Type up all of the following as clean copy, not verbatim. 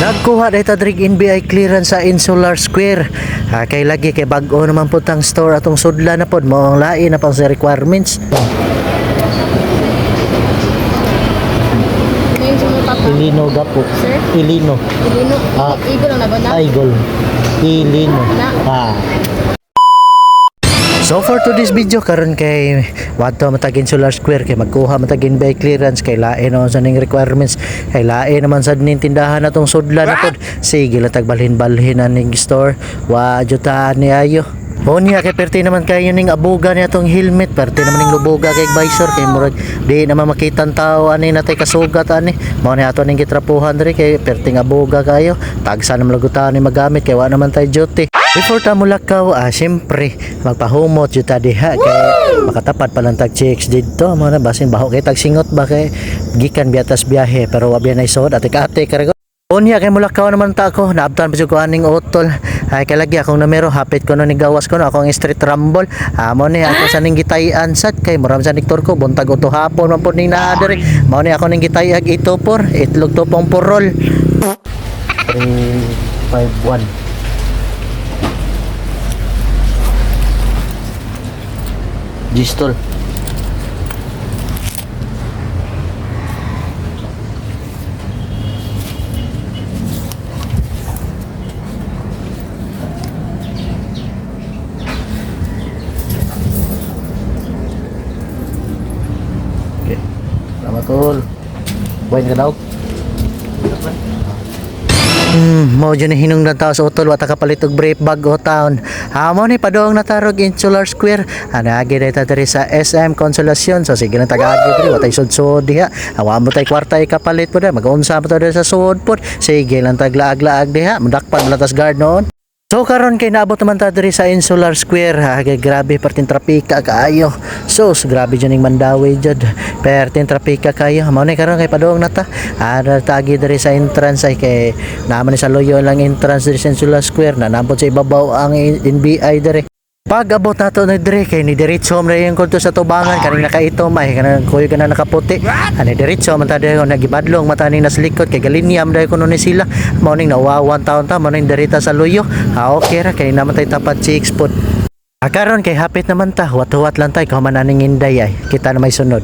Nagkuha dahil tadrig NBI clearance sa Insular Square. Kay lagi kay bag-o naman po tang store atong sudla na pod mo ang lain na pang sa requirements. Ilino gapo. Sir? Ilino. Ilino. Igol ang nabanda? Igol. Ilino. So for today's video karon kay wato matag Insular Square kay magkuha matag NBI clearance kay lain on sa ning requirements kay lain naman sa ning tindahan atong sudlan na pod. Sige latag balhin-balhin aning store wa jutaan ni ayo. O niya kay perti naman kayo ning abuga niya tong helmet, perti naman ning lubuga kay visor kay murag di naman makita ang tao ani natay kasugat ani. Mao ni ato ning gitrapuhan diri kay perting abuga kayo. Tagsa naman lagutaan ni magamit kay wa naman tay duty. Before ta mulakaw, syempre magpahumot jud ta diha kay makatapat pa lang tag chicks didto mo na basin baho kay tag singot ba kay gikan biatas biyahe pero wa biya na isod ate-ate karego. Unya kay mulakaw naman ta ako, naabtan pa jud ko aning utol. Ay kay lagi akong numero hapit ko no ni gawas ko no akong street rumble. Amo ni ako sa ning gitay-an sad kay muram sa niktor ko buntag uto hapon man pud ning naa diri. Mao ni ako ning gitayag itopor, itlog topong purol. 351 Gistol. Okay. Selamat tol. Buhayin ka daw. Mao dyan hinung na tao sa utol wata kapalit og brief bag o taon. Amo ni padong natarog Insular Square. Agi dayta diri sa SM Consolacion. So sige lang taga-agi diri watay sud-sud diha. Awa mo tay kwarta ikapalit po da. Mag-unsa mo diri sa sud pod. Sige lang taglaag-laag diha. Mudakpan latas guard noon. So karon kay naabot naman ta diri sa Insular Square. Kay grabe perting trapika kaayo. So grabe dyan ning Mandawi jud. Perting trapika kayo. Mao ni karon kay padong nata. Tagi diri sa entrance ay kay naman sa loyo lang entrance diri sa Insular Square na nabot sa ibabaw ang NBI diri. Pag abot nato na dire kay ni diretso man yung kulto sa tubangan kaning nakaitom ay kanang kuyo kana nakaputi. Ani diretso man ta dire nagibadlong mata ning naslikod kay galinyam dai kuno ni sila. Mao ning nawawan taon ta mao ning dirita sa luyo. Okay ra kay naman tay tapat chicks pod. Karon kay hapit naman ta wat-wat lang tay kahuman aning inday ay kita na may sunod.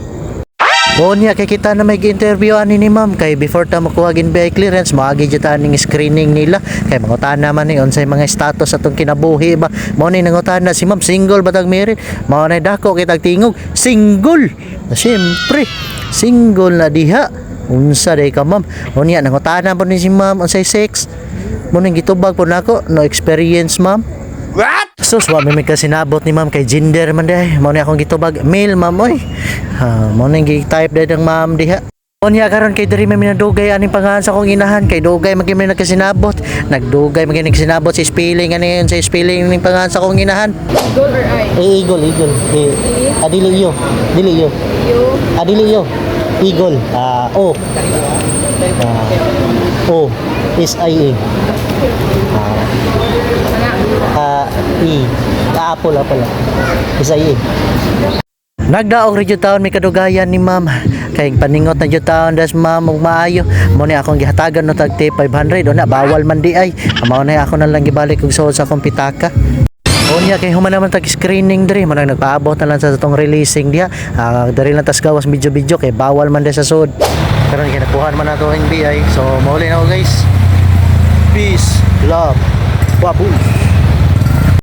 Unya kay kita na may interview ani ni ma'am kay before ta makuha NBI clearance maagi jud ta ning screening nila kay mangutan naman ni unsay mga status atong kinabuhi ba mao ni nangutan na si ma'am single ba tag married mao na dako kay tag tingog single na syempre single na diha unsa day ka ma'am unya nangutan na po ni si ma'am unsay sex mo ning gitubag po nako no experience ma'am. What? Sus, wa may kasinabot ni ma'am kay gender man day. Mao ni akong gitubag male ma'am oy. Mao ni gi-type day ng ma'am diha. Unya karon kay diri may minadugay aning pangalan sa akong inahan kay dugay magay may nagkasinabot. Nagdugay magay nagkasinabot sa spelling ani yon sa spelling ning pangalan sa akong inahan. Eagle or I? Eagle. Adilio. You? Adilio. Eagle. O. O. S-I-A. Apple pala. Isay. Nagdaog rin yung taon may kadugayan ni ma'am. Kay paningot na yung taon das ma'am ug maayo. Mo ni akong gihatagan no tag 500 o na bawal man di ay. Mao na ako na lang gibalik og suod sa akong pitaka. Unya kay human naman tag screening diri mo nang nagpaabot na lang sa atong releasing diha. Diri lang tas gawas video kay bawal man di sa suod. Karon kinakuhan man nato ang NBI. So mauli na ako guys. Peace, love, wabu.